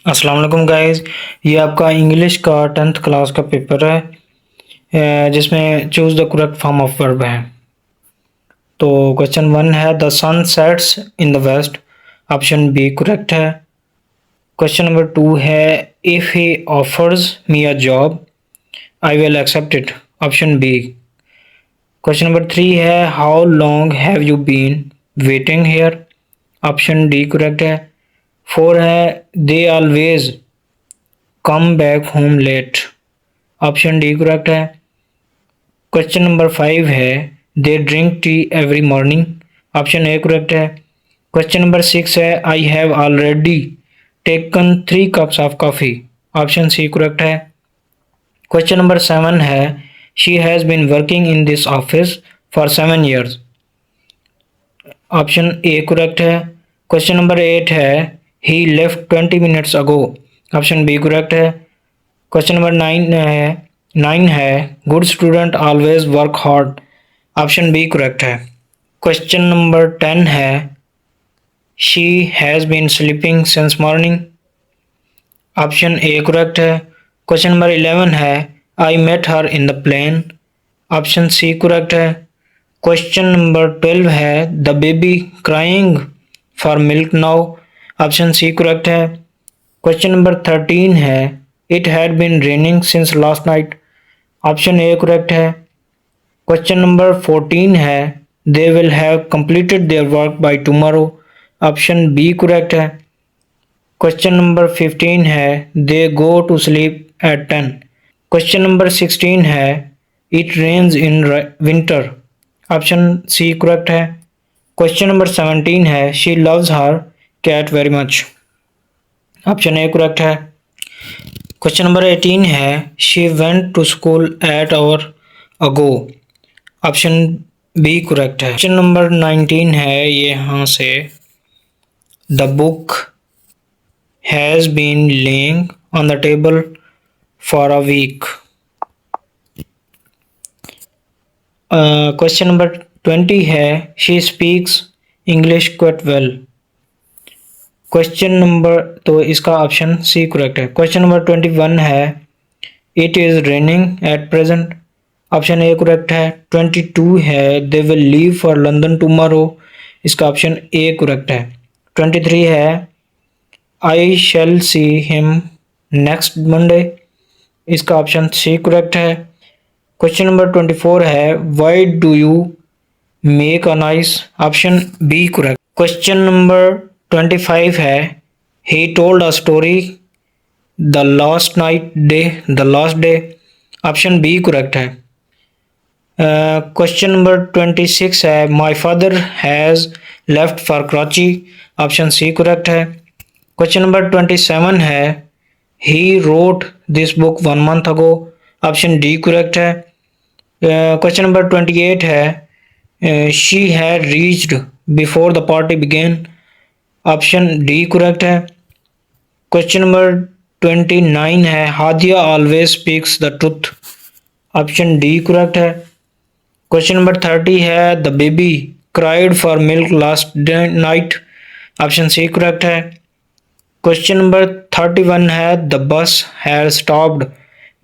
अस्सलाम वालेकुम गाइस। ये आपका इंग्लिश का 10th क्लास का पेपर है जिसमें choose the correct form of verb है। तो क्वेश्चन 1 है the sun sets in the west, option B correct है। क्वेश्चन नंबर 2 है if he offers me a job I will accept it, option B. Question number 3 है how long have you been waiting here, option D correct है। 4 है they always come back home late, option D correct है। Question number 5 है they drink tea every morning, option A correct है। Question number 6 है I have already taken 3 cups of coffee, option C correct है। Question number 7 है she has been working in this office for 7 years, option A correct है। Question number 8 है he left 20 minutes ago, option B correct है। Question number 9 है good student always work hard, option B correct है। Question number 10 है she has been sleeping since morning, option A correct है। Question number 11 है I met her in the plane, option C correct है। Question number 12 है the baby crying for milk now, option C correct है। Question number 13 है it had been raining since last night, option A correct है। Question number 14 है they will have completed their work by tomorrow, option B correct है। Question number 15 है they go to sleep at 10, question number 16 है it rains in winter, option C correct है। Question number 17 है she loves her cat very much, option A correct है। Question number 18 है she went to school at hour ago, option B correct है। Question number 19 है ये यहाँ से the book has been laying on the table for a week, question number 20 है she speaks English quite well, question number तो इसका option C correct है। Question number 21 है it is raining at present, option A correct है। 22 है they will leave for London tomorrow, इसका option A correct है। 23 है I shall see him next Monday, इसका ऑप्शन सी करेक्ट है। Question number 24 है why do you make a nice, option B correct. Question number 25 है he told a story the last day, option B correct है। Question number 26 है my father has left for Karachi, option C correct है। Question number 27 है he wrote this book 1 month ago, option D correct है। Question number 28 है she had reached before the party began, option D correct है। Question number 29 है Hadia always speaks the truth, option D correct है। Question number 30 है the baby cried for milk last night, option C correct है। Question number 31 है the bus has stopped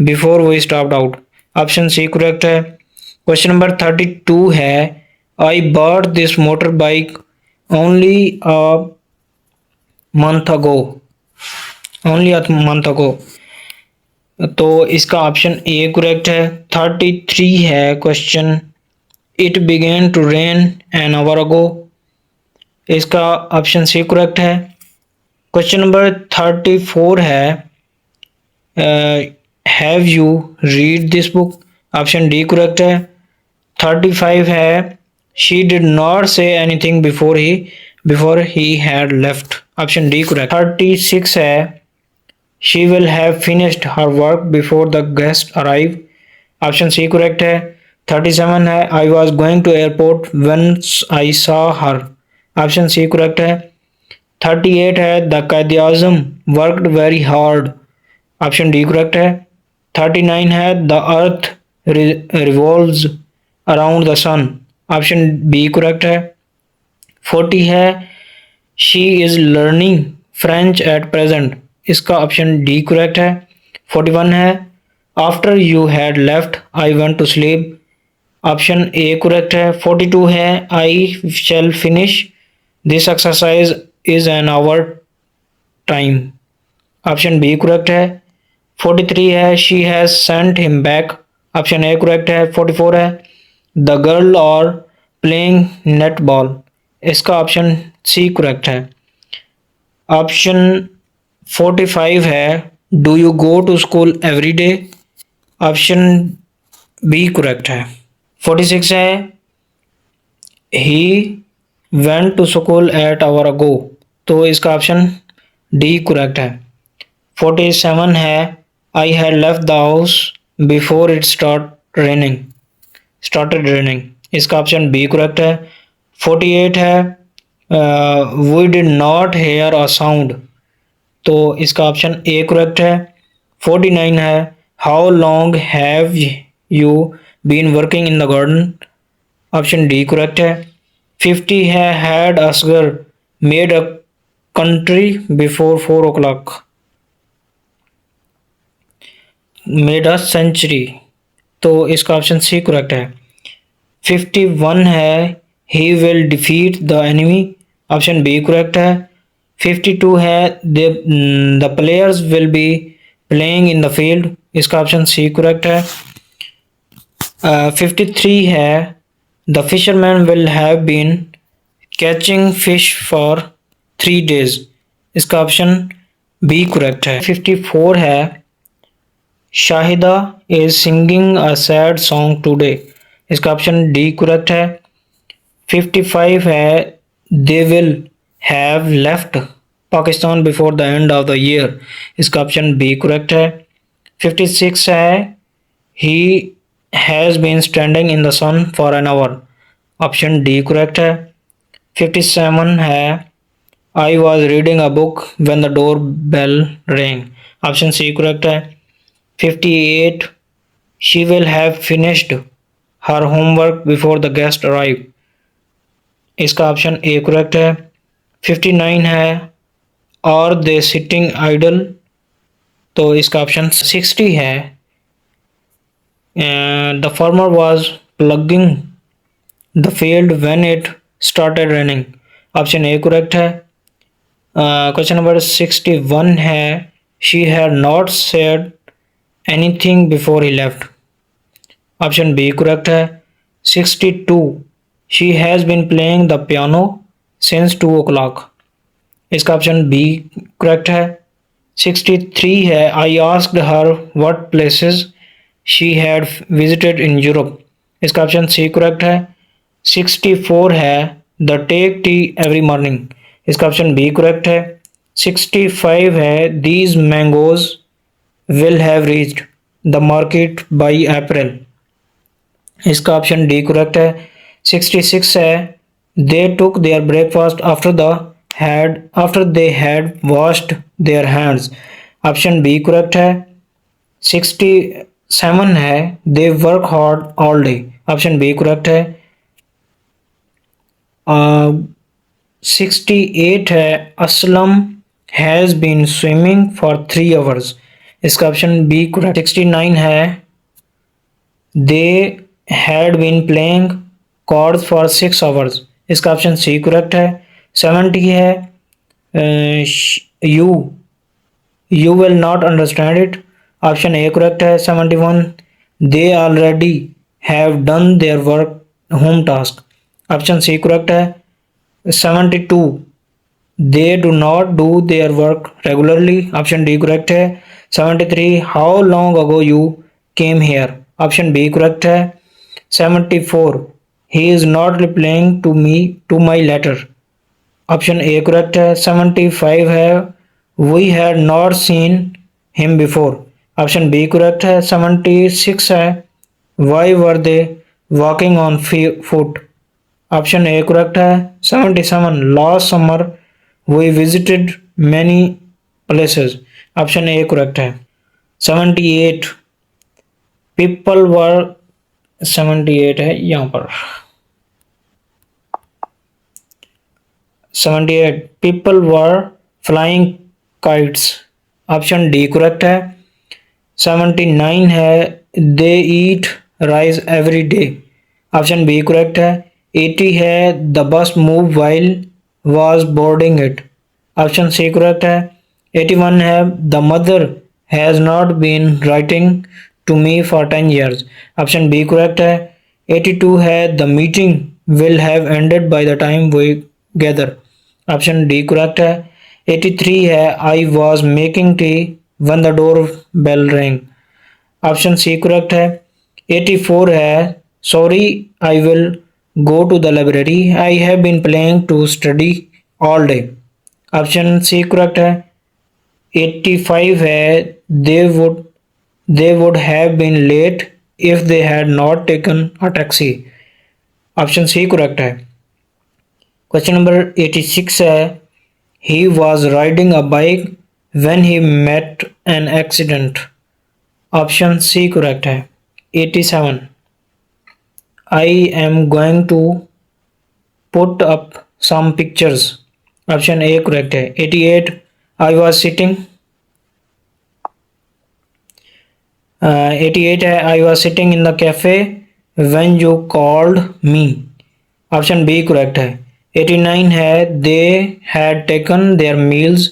before we stopped out, option C correct है। Question number 32 है I bought this motor bike only a month ago, only a month ago, तो इसका option A correct है। 33 है question it began to rain an hour ago, इसका option C correct है। Question number 34 है have you read this book, option D correct है। 35 है she did not say anything before he had left, option D correct. 36 है she will have finished her work before the guest arrive, option C correct है। 37 है I was going to airport once I saw her, option C correct है। 38 है the Quaid Azam worked very hard, option D correct है। 39 है the earth revolves around the sun, option B correct है। 40 है she is learning French at present, इसका option D correct है। 41 है after you had left I went to sleep, option A correct है। 42 है I shall finish this exercise is an hour time, option B correct है। 43 है she has sent him back, option A correct है। 44 है the girl are playing netball, इसका option C correct है। Option 45 है do you go to school every day, option B correct है। 46 है he went to school at hour ago, तो इसका option D correct है। 47 है I had left the house before it started raining, इसका option B correct है। 48 है we did not hear a sound, तो इसका ऑप्शन ए करेक्ट है। 49 है how long have you been working in the garden, option D correct है। 50 है had Asghar made a country before 4 o'clock, made a century, तो इसका ऑप्शन सी करेक्ट है। 51 है he will defeat the enemy, option B correct है। 52 है the players will be playing in the field, इसका option C correct है। 53 है the fisherman will have been catching fish for 3 days, इसका option B correct है। 54 है Shahida is singing a sad song today, इसका option D correct है। 55 है they will have left Pakistan before the end of the year, इसका option B correct है। 56 है he has been standing in the sun for an hour, option D correct है। 57 है I was reading a book when the door bell ring, option C correct है। 58 she will have finished her homework before the guest arrive, इसका option A correct है। 59 है और दे sitting idle, तो इसका option 60 है the farmer was ploughing the field when it started raining, option A correct है। Question number 61 है she had not said anything before he left, option B correct है। 62 she has been playing the piano since 2 o'clock, इसका option B correct है। 63 है I asked her what places she had visited in Europe, इसका option C correct है। 64 है the take T every morning, इसका option B correct है। 65 है these mangoes will have reached the market by April, इसका option D correct है। 66 है they took their breakfast after they had washed their hands, option B correct है। 67 है they work hard all day, option B correct है। 68 है Aslam has been swimming for 3 hours, इसका option B correct. 69 है they had been playing cards for 6 hours, इसका option C correct है। 70 है you will not understand it, option A correct है। 71 they already have done their work home task, option C correct है। 72 they do not do their work regularly, option D correct है। 73 how long ago you came here, option B correct है। 74 he is not replying to my letter, option A correct है। 75 है we had not seen him before, option B correct है। 76 है why were they walking on foot, option A correct है। 77 last summer we visited many places, option A correct है। 78 people were 78 है यहाँ पर। 78 people were flying kites, option D correct है। 79 है they eat rice every day, option B correct है। 80 है the bus move while was boarding it, option C correct है। 81 है the mother has not been writing to me for 10 years, option B correct है। 82 है the meeting will have ended by the time we gather, option D correct है। 83 है I was making tea when the door bell ring, option C correct है। 84 है sorry I will go to the library I have been playing to study all day, option C correct है। 85 है they would have been late if they had not taken a taxi, option C correct है। Question number 86 है he was riding a bike when he met an accident, option C correct है। 87 I am going to put up some pictures, option A correct है। 88 I was sitting 88 है I was sitting in the cafe when you called me, option B correct है। 89 है they had taken their meals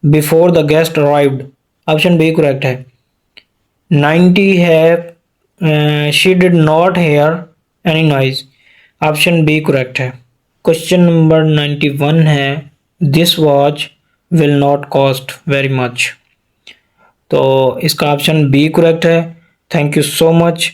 before the guest arrived, option B correct है। 90 है she did not hear any noise, option B correct है। Question number 91 है this watch will not cost very much, तो इसका option B correct है। Thank you so much.